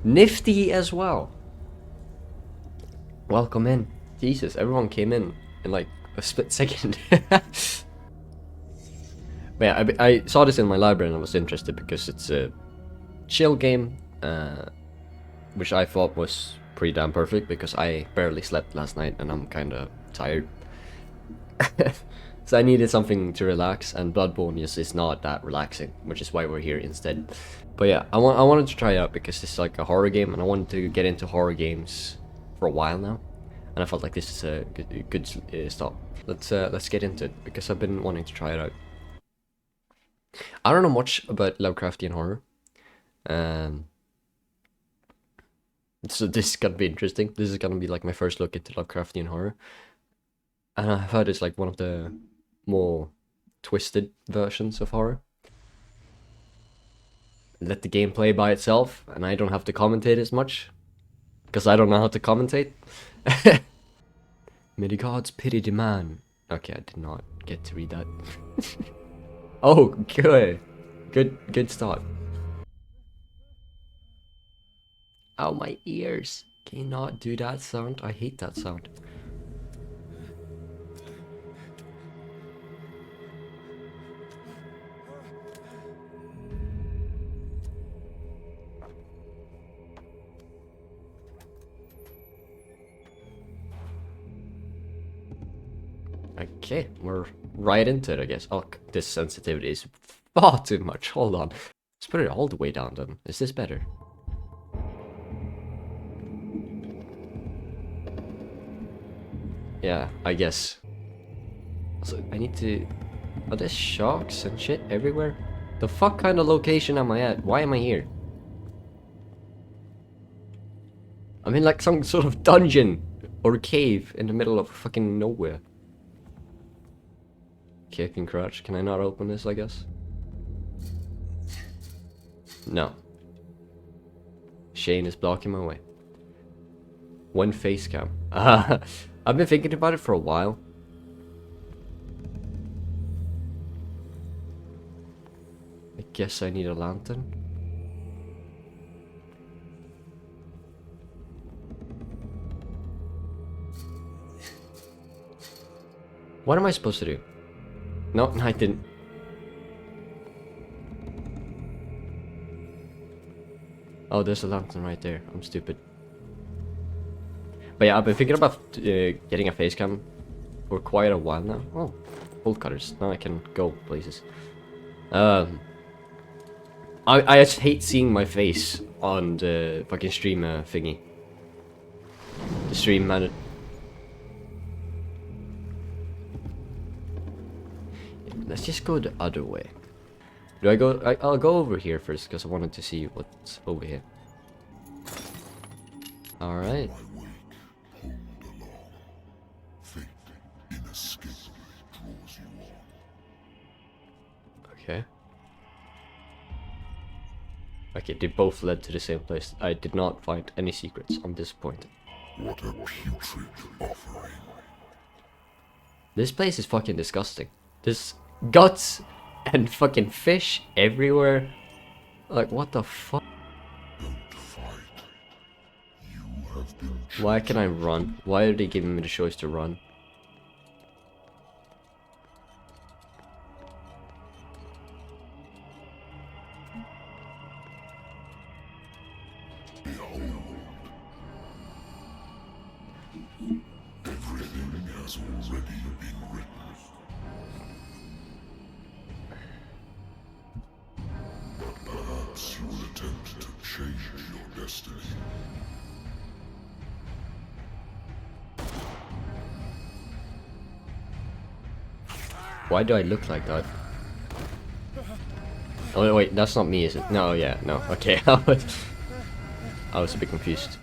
Nifty as well. Welcome in. Jesus, everyone came in like a split second. But yeah, I saw this in my library and I was interested because it's a chill game, which I thought was pretty damn perfect because I barely slept last night and I'm kind of tired. So I needed something to relax, and Bloodborne is not that relaxing, which is why we're here instead. But yeah, I wanted to try it out because it's like a horror game, and I wanted to get into horror games for a while now, and I felt like this is a good start. Let's get into it because I've been wanting to try it out. I don't know much about Lovecraftian horror, um, so this is gonna be interesting. This is gonna be like my first look into Lovecraftian horror, and I've heard it's like one of the more twisted versions of horror. Let the game play by itself, and I don't have to commentate as much, because I don't know how to commentate. May the gods pity the man. Okay, I did not get to read that. Oh, good start. Ow, my ears. Can you not do that sound? I hate that sound. Okay, we're right into it, I guess. Oh, this sensitivity is far too much. Hold on. Let's put it all the way down then. Is this better? Yeah, I guess. So I need to... Are there sharks and shit everywhere? The fuck kind of location am I at? Why am I here? I'm in like some sort of dungeon or cave in the middle of fucking nowhere. Okay, I can crouch. Can I not open this, I guess? No. Shane is blocking my way. One face cam. I've been thinking about it for a while. I guess I need a lantern. What am I supposed to do? No, I didn't. Oh, there's a lantern right there. I'm stupid. But yeah, I've been thinking about getting a face cam for quite a while now. Oh, bolt cutters. Now I can go places. I just hate seeing my face on the fucking stream thingy. The stream man. Let's just go the other way. Do I go? I'll go over here first because I wanted to see what's over here. All right. Okay. Okay, they both led to the same place. I did not find any secrets. I'm disappointed. What a putrid offering. This place is fucking disgusting. There's guts and fucking fish everywhere. Like, what the fuck? Don't fight. You have been Why can I run? Why are they giving me the choice to run? behold. Everything has already been written. But perhaps you will attempt to change your destiny. Why do I look like that? Oh wait, that's not me, is it? No, yeah, no. Okay, I was a bit confused.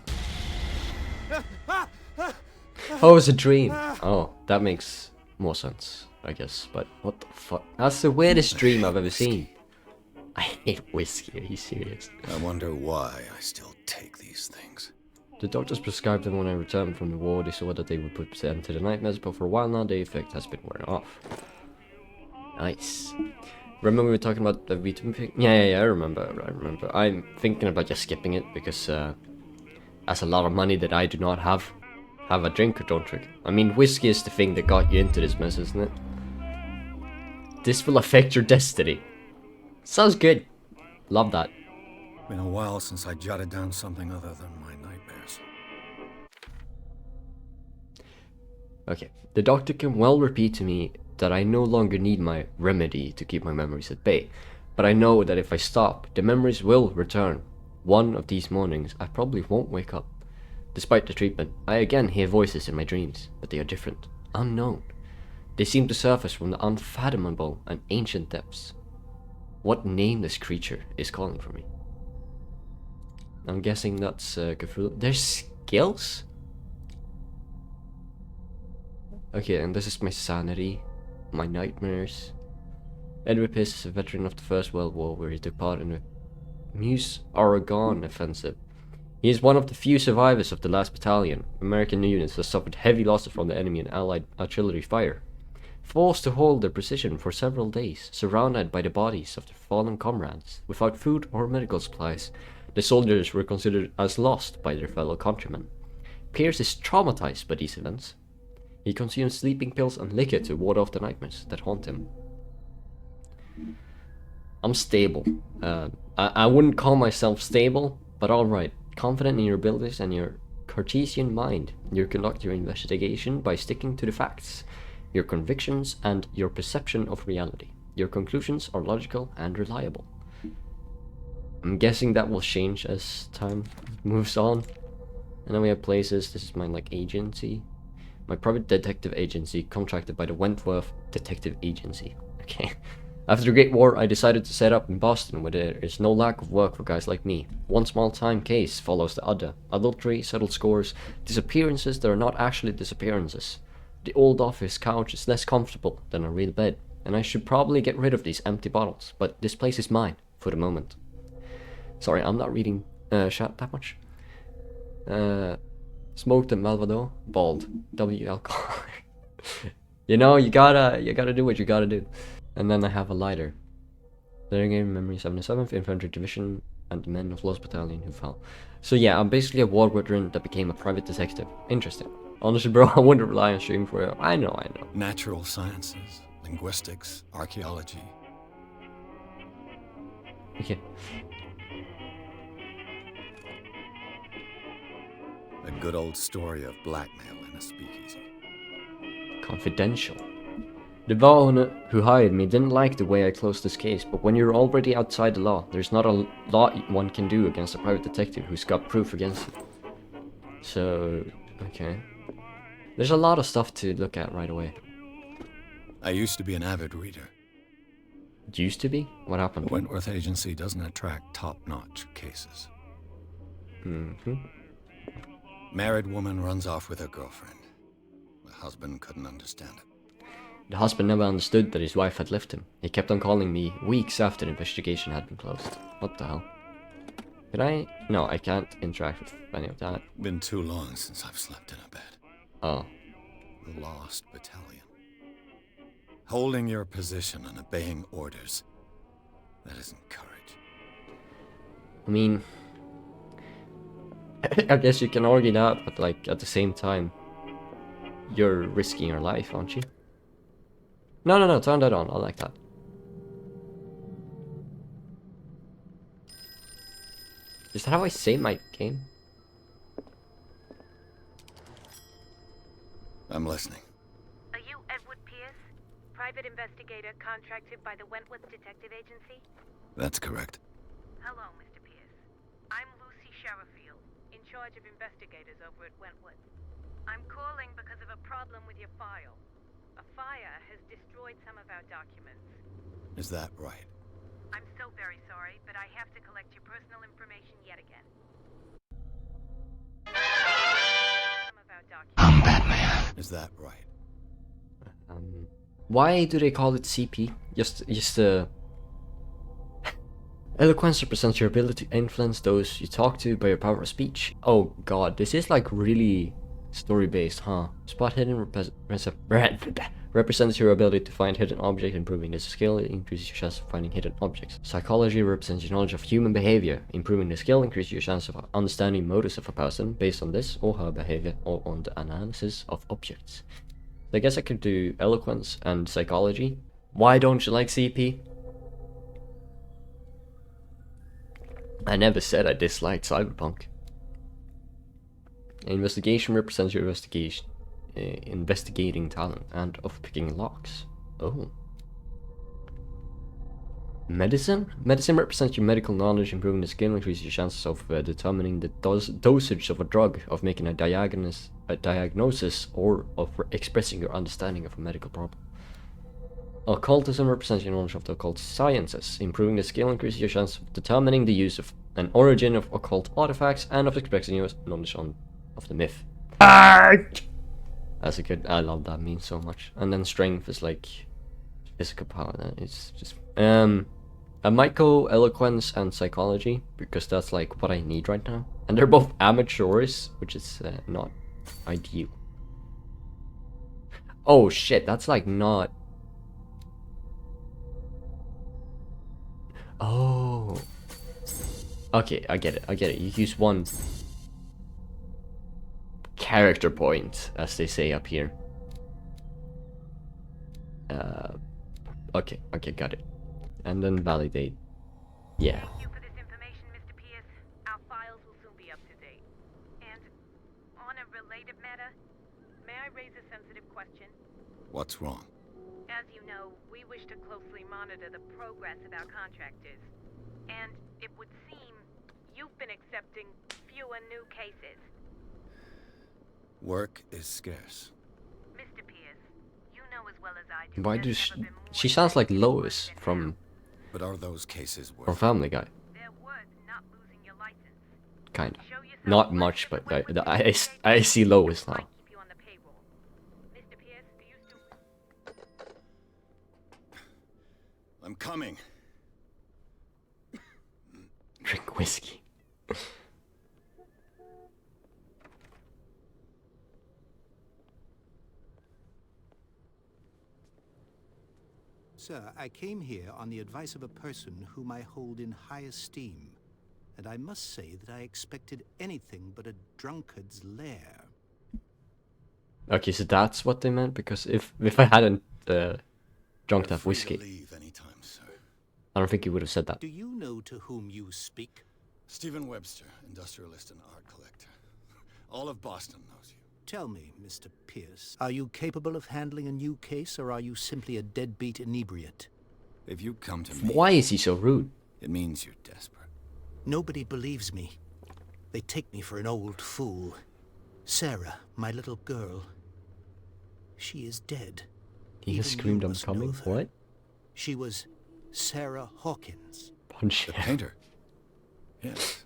Oh, it was a dream. Oh, that makes more sense, I guess. But what the fuck? That's the weirdest dream I've ever seen. I hate whiskey. Are you serious? I wonder why I still take these things. The doctors prescribed them when I returned from the war. They saw that they would put an end to the nightmares, but for a while now, the effect has been wearing off. Nice. Remember we were talking about the vitamin pick? Yeah, I remember. I'm thinking about just skipping it because that's a lot of money that I do not have. Have a drink or don't drink. I mean, whiskey is the thing that got you into this mess, isn't it? This will affect your destiny. Sounds good. Love that. Been a while since I jotted down something other than my nightmares. Okay, the doctor can well repeat to me that I no longer need my remedy to keep my memories at bay, but I know that if I stop, the memories will return. One of these mornings, I probably won't wake up. Despite the treatment, I again hear voices in my dreams, but they are different, unknown. They seem to surface from the unfathomable and ancient depths. What nameless creature is calling for me? I'm guessing that's Cthulhu. There's skills? Okay, and this is my sanity, my nightmares. Edward Pierce is a veteran of the First World War where he took part in the Meuse-Argonne offensive. He is one of the few survivors of the last battalion. American units have suffered heavy losses from the enemy and Allied artillery fire. Forced to hold their position for several days, surrounded by the bodies of their fallen comrades, without food or medical supplies, the soldiers were considered as lost by their fellow countrymen. Pierce is traumatized by these events. He consumes sleeping pills and liquor to ward off the nightmares that haunt him. I'm stable. I wouldn't call myself stable, but alright. Confident in your abilities and your Cartesian mind, you conduct your investigation by sticking to the facts, your convictions, and your perception of reality. Your conclusions are logical and reliable. I'm guessing that will change as time moves on. And then we have places. This is my agency. My private detective agency contracted by the Wentworth Detective Agency. Okay. After the Great War, I decided to set up in Boston where there is no lack of work for guys like me. One small-time case follows the other. Adultery, settled scores, disappearances that are not actually disappearances. The old office couch is less comfortable than a real bed, and I should probably get rid of these empty bottles, but this place is mine, for the moment. Sorry, I'm not reading chat that much. Smoked and Malvado, bald, W alcohol. You know, you gotta do what you gotta do. And then I have a lighter. There again, Memory 77th Infantry Division and the men of Lost Battalion who fell. So yeah, I'm basically a war veteran that became a private detective. Interesting. Honestly, bro, I wouldn't rely on stream for it. I know. Natural sciences, linguistics, archaeology. Okay. A good old story of blackmail in a speakeasy. Confidential. The Vaughan who hired me didn't like the way I closed this case, but when you're already outside the law, there's not a lot one can do against a private detective who's got proof against you. So, okay. There's a lot of stuff to look at right away. I used to be an avid reader. It used to be? What happened? The Wentworth Agency doesn't attract top-notch cases. Married woman runs off with her girlfriend. The husband couldn't understand it. The husband never understood that his wife had left him. He kept on calling me weeks after the investigation had been closed. What the hell? Can I? No, I can't interact with any of that. Been too long since I've slept in a bed. Oh. The Lost Battalion. Holding your position and obeying orders. That isn't courage. I mean, I guess you can argue that, but at the same time, you're risking your life, aren't you? No, turn that on. I like that. Is that how I save my game? I'm listening. Are you Edward Pierce, private investigator contracted by the Wentworth Detective Agency? That's correct. Hello, Mr. Pierce. I'm Lucy Sherifield, in charge of investigators over at Wentworth. I'm calling because of a problem with your file. A fire has destroyed some of our documents. Is that right? I'm so very sorry, but I have to collect your personal information yet again. Some of our documents. I'm Batman. Is that right? Why do they call it CP? Just eloquence represents your ability to influence those you talk to by your power of speech. Oh god, this is really story-based, huh? Spot hidden represents your ability to find hidden objects. Improving this skill increases your chance of finding hidden objects. Psychology represents your knowledge of human behavior. Improving the skill increases your chance of understanding motives of a person based on this or her behavior or on the analysis of objects. So I guess I could do eloquence and psychology. Why don't you like CP? I never said I disliked Cyberpunk. Investigation represents your investigating talent and of picking locks. Oh. Medicine? Medicine represents your medical knowledge. Improving the skill increases your chances of determining the dosage of a drug, of making a diagnosis, or of expressing your understanding of a medical problem. Occultism represents your knowledge of the occult sciences. Improving the skill increases your chance of determining the use of an origin of occult artifacts and of expressing your knowledge of the myth. That's a good. I love that meme so much. And then strength is like physical power. It's just I might go eloquence and psychology because that's like what I need right now. And they're both amateurs, which is not ideal. Oh shit, that's like not. Oh. Okay, I get it. You use one character point, as they say up here. Okay, got it. And then validate. Yeah. Thank you for this information, Mr. Pierce. Our files will soon be up to date. And on a related matter, may I raise a sensitive question? What's wrong? As you know, we wish to closely monitor the progress of our contractors. And it would seem you've been accepting fewer new cases. Work is scarce. Mr. Pierce, you know as well as I do. Why there's does never been more she sounds like than Lois now. from But are those cases worth Family Guy? They're worth not losing your license. Kinda. Show yourself Not worth much, it but when we I take I see Lois might now. keep you on the payroll. Mr. Pierce, are you still... I'm coming. Drink whiskey. Sir, I came here on the advice of a person whom I hold in high esteem, and I must say that I expected anything but a drunkard's lair. Okay, so that's what they meant, because if I hadn't drunk that Free to whiskey, leave anytime, sir. I don't think you would have said that. Do you know to whom you speak? Stephen Webster, industrialist and art collector. All of Boston knows you. Tell me, Mr. Pierce, are you capable of handling a new case, or are you simply a deadbeat inebriate? If you come to me, Why is he so rude? it means you're desperate. Nobody believes me. They take me for an old fool. Sarah, my little girl, she is dead. He just Even screamed, you "I'm must know coming." of her. What? She was Sarah Hawkins. Punch The him. painter? Yes.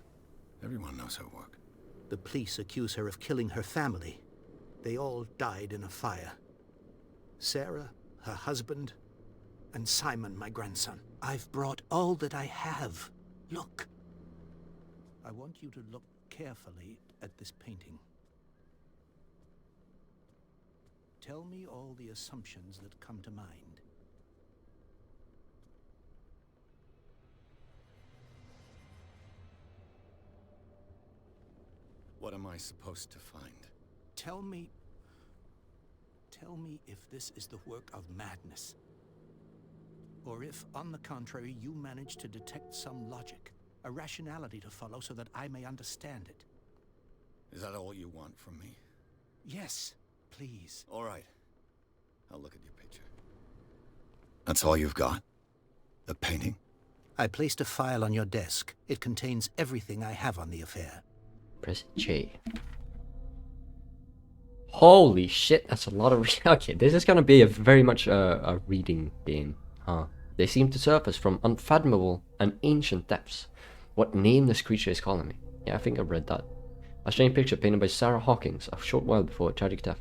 Everyone knows her work. The police accuse her of killing her family. They all died in a fire. Sarah, her husband, and Simon, my grandson. I've brought all that I have. Look. I want you to look carefully at this painting. Tell me all the assumptions that come to mind. What am I supposed to find? Tell me if this is the work of madness. Or if, on the contrary, you manage to detect some logic, a rationality to follow so that I may understand it. Is that all you want from me? Yes, please. All right. I'll look at your picture. That's all you've got? The painting? I placed a file on your desk. It contains everything I have on the affair. Press J. Holy shit, that's a lot of okay, this is gonna be a very much a reading game, huh? They seem to surface from unfathomable and ancient depths. What name this creature is calling me? Yeah, I think I read that. A strange picture painted by Sarah Hawkins a short while before a tragic death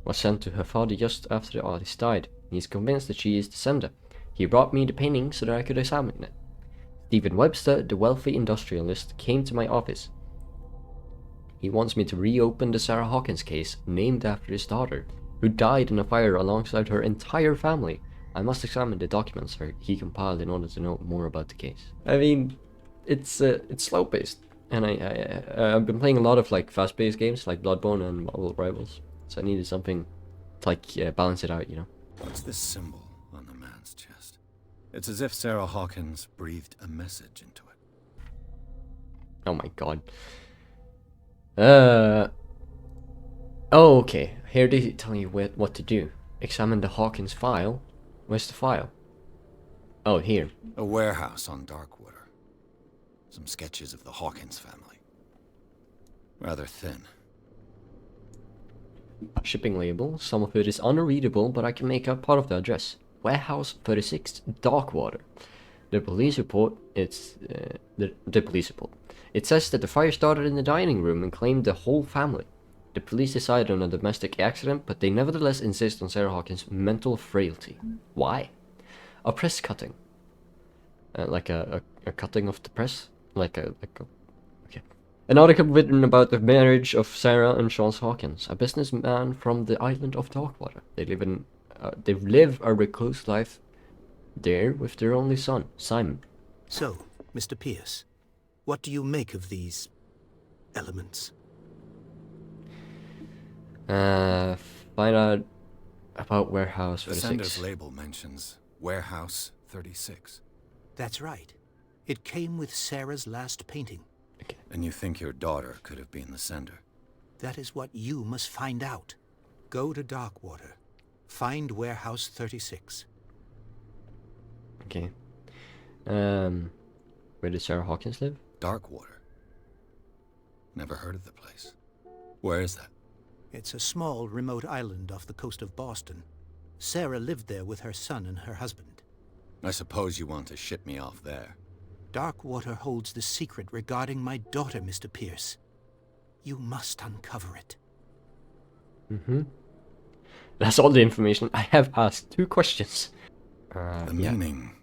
was sent to her father just after the artist died. He is convinced that she is the sender. He brought me the painting so that I could examine it. Stephen Webster, the wealthy industrialist, came to my office. He wants me to reopen the Sarah Hawkins case, named after his daughter. who died in a fire alongside her entire family. I must examine the documents he compiled in order to know more about the case. I mean, it's slow paced, and I've been playing a lot of like fast paced games like Bloodborne and Marvel Rivals, so I needed something to like balance it out, you know. What's this symbol on the man's chest? It's as if Sarah Hawkins breathed a message into it. Oh my god. Oh, okay. Here they tell you what to do. Examine the Hawkins file. Where's the file? Oh, here. A warehouse on Darkwater. Some sketches of the Hawkins family. Rather thin. A shipping label. Some of it is unreadable, but I can make out part of the address. Warehouse 36, Darkwater. The police report. It's the police report. It says that the fire started in the dining room and claimed the whole family. The police decided on a domestic accident, but they nevertheless insist on Sarah Hawkins' mental frailty. Why? A press cutting. Like a cutting of the press? Okay. An article written about the marriage of Sarah and Charles Hawkins, a businessman from the island of Darkwater. They live a recluse life there with their only son, Simon. So, Mr. Pierce, what do you make of these elements? Find out about Warehouse The 36. sender's label mentions Warehouse 36. That's right. It came with Sarah's last painting. Okay. And you think your daughter could have been the sender? That is what you must find out. Go to Darkwater. Find Warehouse 36. Okay. Where does Sarah Hawkins live? Darkwater. Never heard of the place. Where is that? It's a small, remote island off the coast of Boston. Sarah lived there with her son and her husband. I suppose you want to ship me off there. Darkwater holds the secret regarding my daughter, Mr. Pierce. You must uncover it. That's all the information. I have asked 2 questions. The meaning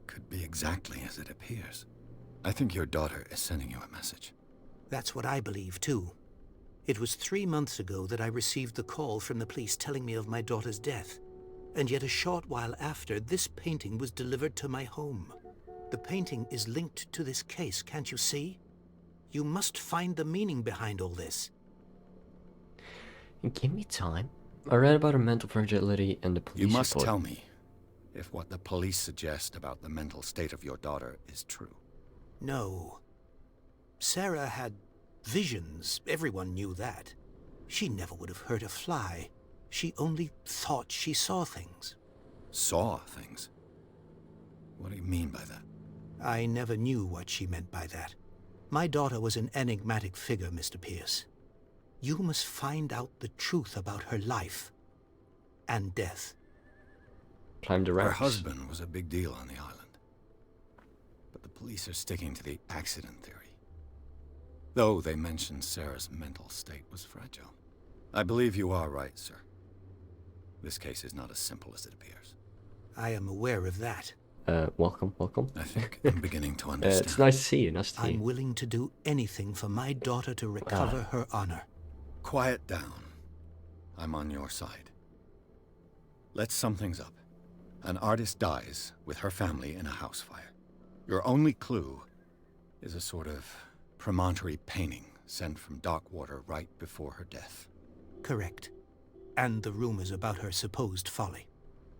could be exactly as it appears. I think your daughter is sending you a message. That's what I believe, too. It was 3 months ago that I received the call from the police telling me of my daughter's death. And yet a short while after, this painting was delivered to my home. The painting is linked to this case, can't you see? You must find the meaning behind all this. Give me time. I read about her mental fragility and the police You must report. tell me if what the police suggest about the mental state of your daughter is true. No. Sarah had visions. Everyone knew that. She never would have hurt a fly. She only thought she saw things. Saw things? What do you mean by that? I never knew what she meant by that. My daughter was an enigmatic figure, Mr. Pierce. You must find out the truth about her life and death. Climb the Her ramps. husband was a big deal on the island. But the police are sticking to the accident theory. Though they mentioned Sarah's mental state was fragile. I believe you are right, sir. This case is not as simple as it appears. I am aware of that. Welcome. I think I'm beginning to understand. It's nice to see you. Nice to see I'm you. willing to do anything for my daughter to recover her honor. Quiet down. I'm on your side. Let's sum things up. An artist dies with her family in a house fire. Your only clue is a sort of promontory painting sent from Darkwater right before her death. Correct. And the rumors about her supposed folly.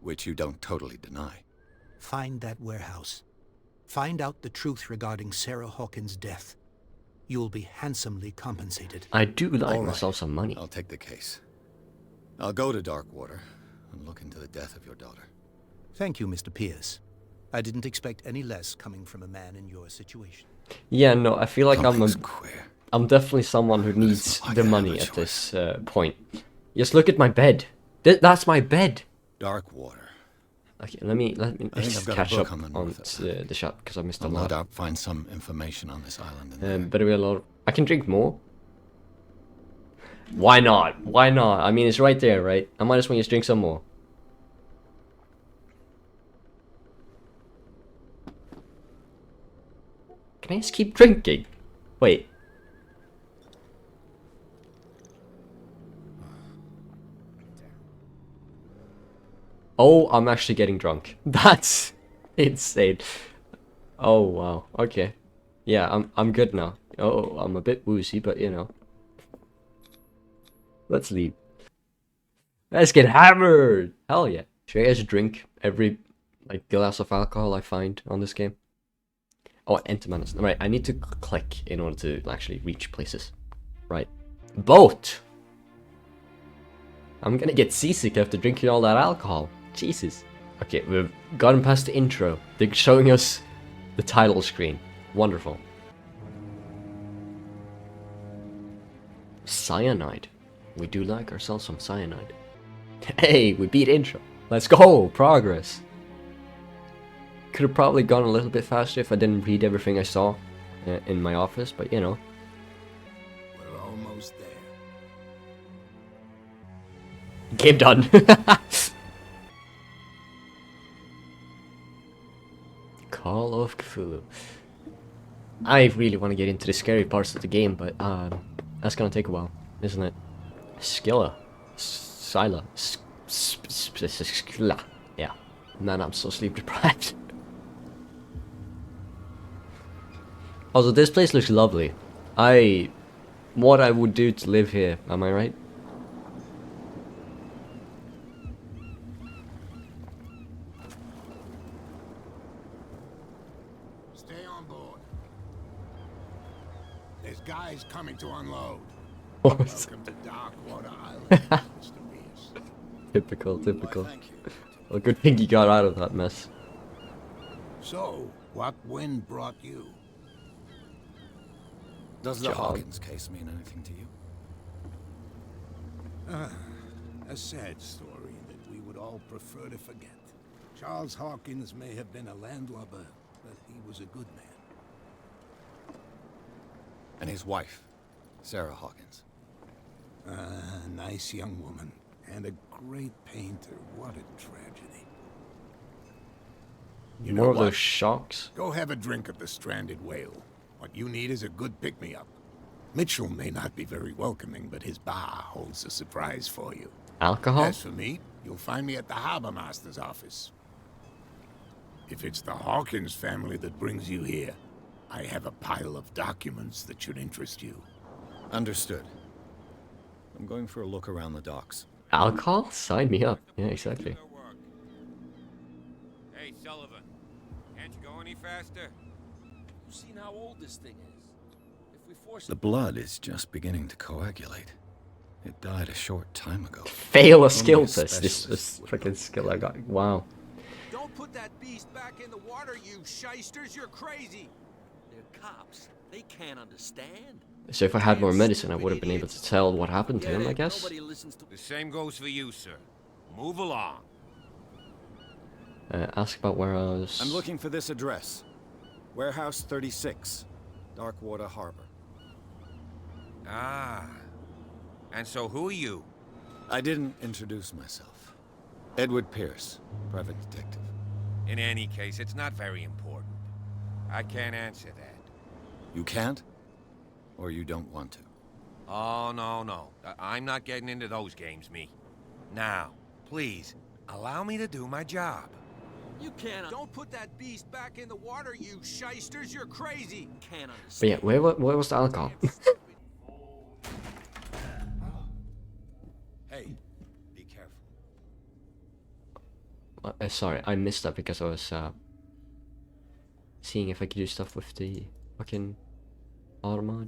Which you don't totally deny. Find that warehouse. Find out the truth regarding Sarah Hawkins' death. You'll be handsomely compensated. I do like All right. myself some money. I'll take the case. I'll go to Darkwater and look into the death of your daughter. Thank you, Mr. Pierce. I didn't expect any less coming from a man in your situation. Yeah, no, I feel like Something's queer. I'm definitely someone who needs not like the I have money a at this point. Just look at my bed. That's my bed. Darkwater. Okay, let me I think just I've got a catch book up on the on north of the shop because I missed a I'll no lot. doubt find some information on this island in there. Better be a lot. I can drink more. Why not? Why not? I mean, it's right there, right? I might as well just drink some more. Can I just keep drinking? Wait. Oh, I'm actually getting drunk. That's insane. Oh wow. Okay. Yeah, I'm good now. Oh, I'm a bit woozy, but you know. Let's leave. Let's get hammered. Hell yeah. Should I guys drink every like glass of alcohol I find on this game? Oh, enter menus. Right, I need to click in order to actually reach places. Right. Boat! I'm gonna get seasick after drinking all that alcohol. Jesus. Okay, we've gotten past the intro. They're showing us the title screen. Wonderful. Cyanide. We do like ourselves some cyanide. Hey, we beat intro. Let's go! Progress. Could have probably gone a little bit faster if I didn't read everything I saw in my office, but you know. We're almost there. Game done. Call of Cthulhu. I really want to get into the scary parts of the game, but that's gonna take a while, isn't it? Skilla. Scylla. Skilla. Yeah. Man, I'm so sleep deprived. Also, this place looks lovely. What I would do to live here, am I right? Stay on board. There's guys coming to unload. Oh, Welcome to Darkwater Island, Mr. Pierce. typical. Why, thank you. Well, good thing you got out of that mess. So, what wind brought you? Does the Job. Hawkins case mean anything to you? A sad story that we would all prefer to forget. Charles Hawkins may have been a landlubber, but he was a good man. And his wife, Sarah Hawkins. A nice young woman, and a great painter. What a tragedy. You know More of what? those shocks. Go have a drink at the Stranded Whale. What you need is a good pick-me-up. Mitchell may not be very welcoming, but his bar holds a surprise for you. Alcohol? As for me, you'll find me at the Harbor Master's office. If it's the Hawkins family that brings you here, I have a pile of documents that should interest you. Understood. I'm going for a look around the docks. Alcohol? Sign me up. Yeah, exactly. Hey, Sullivan, can't you go any faster? You've seen how old this thing is. If we force The it, blood is just beginning to coagulate. It died a short time ago. Fail a skill Only a test. This specialist would freaking skill I got. Wow. don't put that beast back in the water, you shysters. You're crazy. They're cops. They can't understand. So if I had more medicine, I would have been able to tell what happened to him, I guess. Nobody listens to. The same goes for you, sir. Move along. Ask about where I was. I'm looking for this address. Warehouse 36, Darkwater Harbor. Ah. And so who are you? I didn't introduce myself. Edward Pierce, private detective. In any case, it's not very important. I can't answer that. You can't? Or you don't want to? Oh, no. I'm not getting into those games, me. Now, please, allow me to do my job. You can't. Don't put that beast back in the water, you shysters. You're crazy. Can't understand. But yeah, where was the alcohol? Hey, be careful. Sorry, I missed that because I was seeing if I could do stuff with the fucking Automat.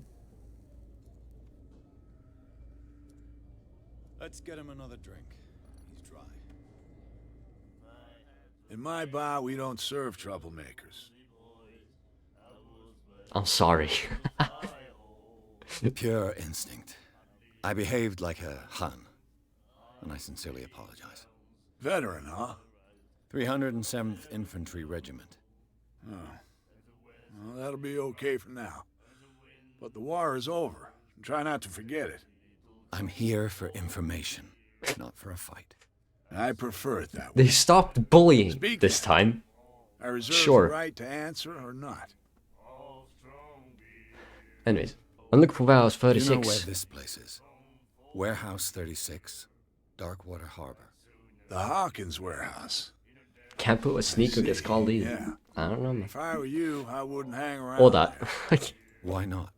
Let's get him another drink. He's dry. In my bar, we don't serve troublemakers. I'm sorry. Pure instinct. I behaved like a Hun, and I sincerely apologize. Veteran, huh? 307th Infantry Regiment. Well, that'll be okay for now. But the war is over. Try not to forget it. I'm here for information, not for a fight. I prefer it that way. They stopped bullying Speak this now. time. I reserve Sure. the right to answer or not. Anyways, I'm looking for warehouse Do you 36. know where this place is? Warehouse 36, Darkwater Harbor. The Hawkins warehouse. Can't put a sneaker gets called either. Yeah. I don't know, man. If I were you, I wouldn't hang around Or that. there. Why not?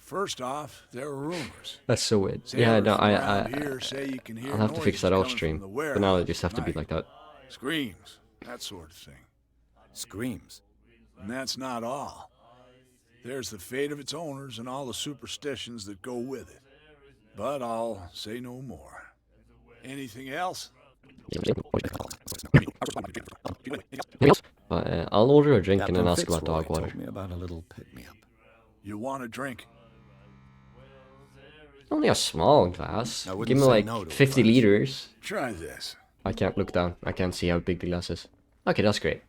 First off, there are rumors. That's so weird. Yeah, no, I'll I'll have to fix that off stream. But now they just have to be like that. Screams, that sort of thing. Screams. And that's not all. There's the fate of its owners and all the superstitions that go with it. But I'll say no more. Anything else? But, I'll order a drink and then ask about Fitzroy dog water. told me about a little pick-me-up. You want a drink? Only a small glass. I wouldn't Give me say like no to a 50 glass. liters. Try this. I can't look down. I can't see how big the glass is. Okay, that's great.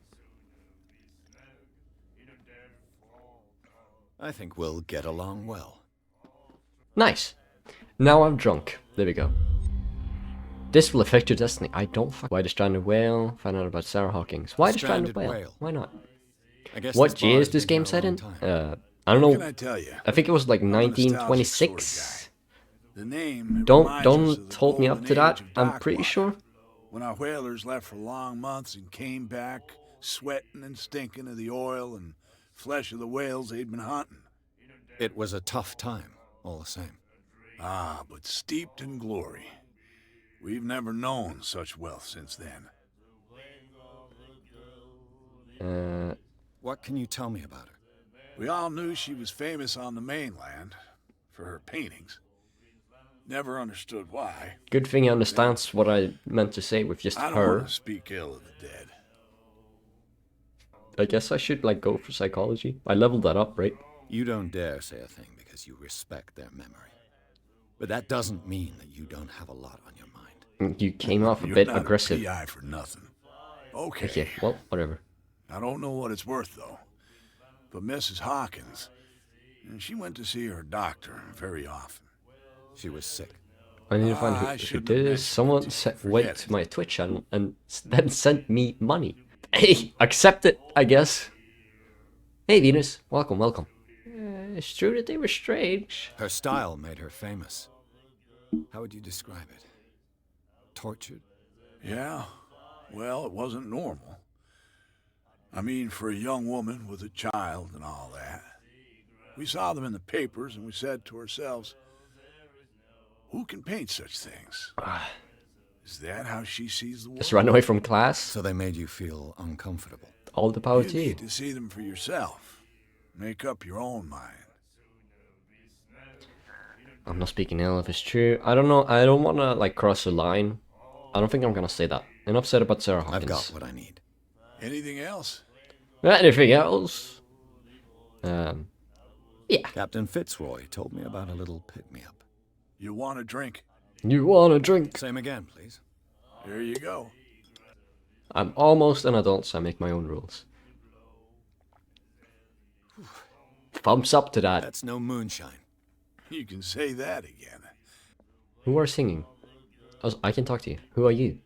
I think we'll get along well. Nice. Now I'm drunk. There we go. This will affect your destiny. I don't fuck. Why the stranded whale? Find out about Sarah Hawkins. Why the stranded whale? Why not? I guess What this year bar is has this been game here a set long in? time. I don't What can know. I tell you? I think it was like I'm a nostalgic sort of 1926. The name Don't reminds us of the hold me up golden to that. age of I'm dock pretty water, sure. when our whalers left for long months and came back sweating and stinking of the oil and flesh of the whales they'd been hunting. It was a tough time, all the same. Ah, but steeped in glory. We've never known such wealth since then. What can you tell me about her? We all knew she was famous on the mainland for her paintings. Never understood why. Good thing he understands what I meant to say with just I don't her. want to speak ill of the dead. I guess I should like go for psychology. I leveled that up, right? You don't dare say a thing because you respect their memory. But that doesn't mean that you don't have a lot on your mind. You came off a You're bit not aggressive. A PI for nothing. Okay. Okay, well, whatever. I don't know what it's worth though. But Mrs. Hawkins, she went to see her doctor very often. She was sick. I need to find I who shouldn't did have this. mentioned Someone it. went Forget to it. my Twitch channel and then sent me money. Hey, accept it, I guess. Hey, Venus. Welcome, welcome. It's true that they were strange. Her style made her famous. How would you describe it? Tortured? Yeah, well, it wasn't normal. I mean, for a young woman with a child and all that. We saw them in the papers and we said to ourselves, who can paint such things? Is that how she sees the world? Just run away from class. So they made you feel uncomfortable. All the power You to you. need to see them for yourself. Make up your own mind. I'm not speaking ill if it's true. I don't know. I don't want to like cross a line. I don't think I'm gonna say that. Enough said about Sarah Hawkins. I've got what I need. Anything else? Anything else? Yeah. Captain Fitzroy told me about a little pick-me-up. You want a drink? You want a drink? Same again, please. Here you go. I'm almost an adult, so I make my own rules. Thumbs up to that. That's no moonshine. You can say that again. Who are singing? I can talk to you. Who are you?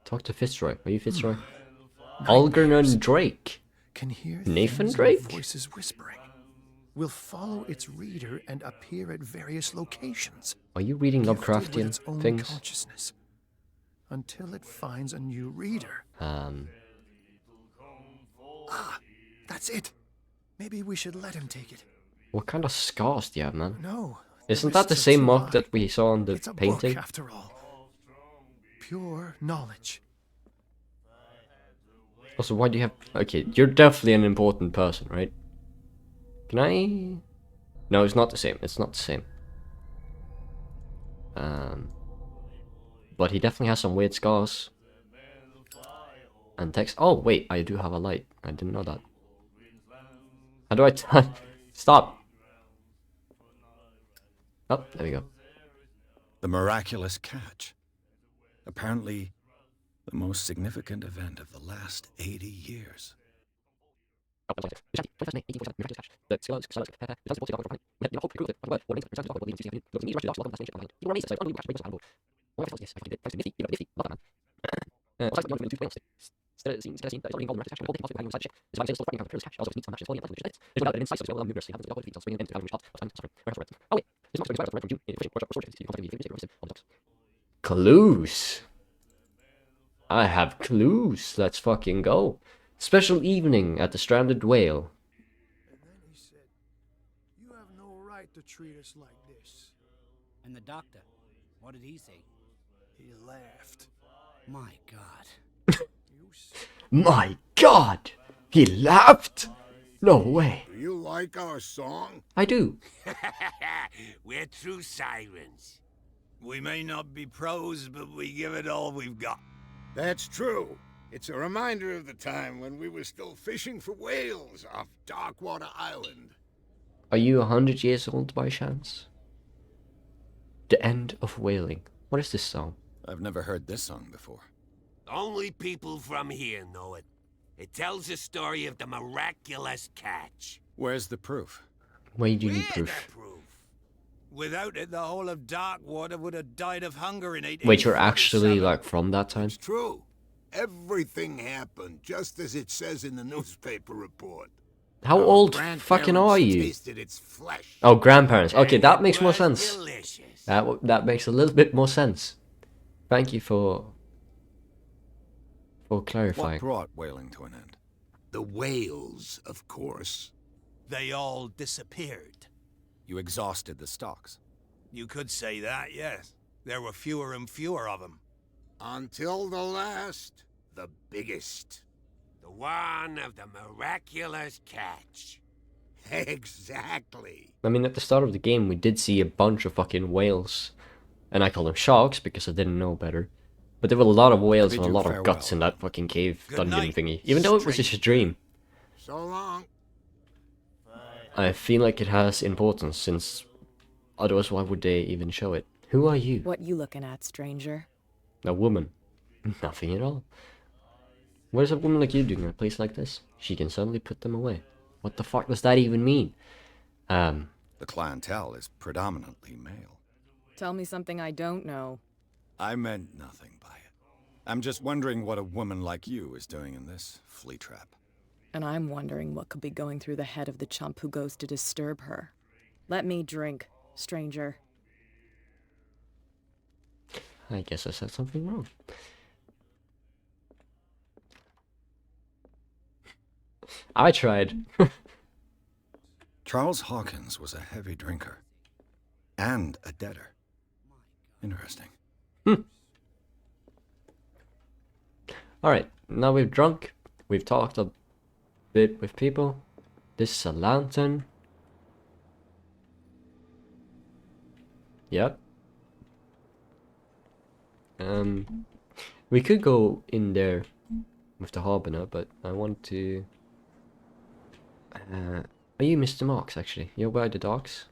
Talk to Fitzroy. Are you Fitzroy? Algernon Drake. Can hear Nathan things Drake? and voices whispering. Will follow its reader and appear at various locations. Are you reading gifted with Lovecraftian its own things? consciousness, until it finds a new reader. That's it. Maybe we should let him take it. What kind of scars do you have, man? No. Isn't that the risks are same too mug high. that we saw on the It's a painting? book, after all. Pure knowledge. Also, why do you have... Okay, you're definitely an important person, right? Can I... No, it's not the same. It's not the same. But he definitely has some weird scars. And text... Oh, wait, I do have a light. I didn't know that. How do I... Stop! Oh, there we go. The miraculous catch. Apparently, the most significant event of the last 80 years. Clues. I have clues. Let's fucking go. Special evening at the Stranded Whale. And then he said, "You have no right to treat us like this." And the doctor, what did he say? He laughed. My God. You said, My God! He laughed? No way. Do you like our song? I do. We're true sirens. We may not be pros, but we give it all we've got. That's true. It's a reminder of the time when we were still fishing for whales off Darkwater Island. Are you 100 years old by chance? The End of Whaling. What is this song? I've never heard this song before. Only people from here know it. It tells the story of the miraculous catch. Where's the proof? Where do you need We're proof? the proof. Without it, the whole of Darkwater would have died of hunger in 1847. Wait, you're actually like from that time? It's true. Everything happened just as it says in the newspaper report. How Our old fucking are grandparents you? tasted its flesh. Oh, grandparents. Okay, And that it makes more was sense. Delicious. That makes a little bit more sense. Thank you for What clarifying. brought whaling to an end? The whales, of course. They all disappeared. You exhausted the stocks. You could say that, yes. There were fewer and fewer of them. Until the last, the biggest. The one of the miraculous catch. Exactly. I mean, at the start of the game, we did see a bunch of fucking whales. And I call them sharks because I didn't know better. But there were a lot of whales and a bid you lot of farewell. guts in that fucking cave Good dungeon night, thingy. Even though it was just a dream. So long. I feel like it has importance since otherwise why would they even show it? Who are you? What you looking at, stranger? A woman. Nothing at all. What is a woman like you doing in a place like this? She can suddenly put them away. What the fuck does that even mean? The clientele is predominantly male. Tell me something I don't know. I meant nothing by it. I'm just wondering what a woman like you is doing in this flea trap. And I'm wondering what could be going through the head of the chump who goes to disturb her. Let me drink, stranger. I guess I said something wrong. I tried. Charles Hawkins was a heavy drinker. And a debtor. Interesting. Alright, now we've drunk. We've talked a bit with people. This is a lantern. Yep. We could go in there with the Harbinger, but I want to... are you Mr. Marks, actually? You're by the docks?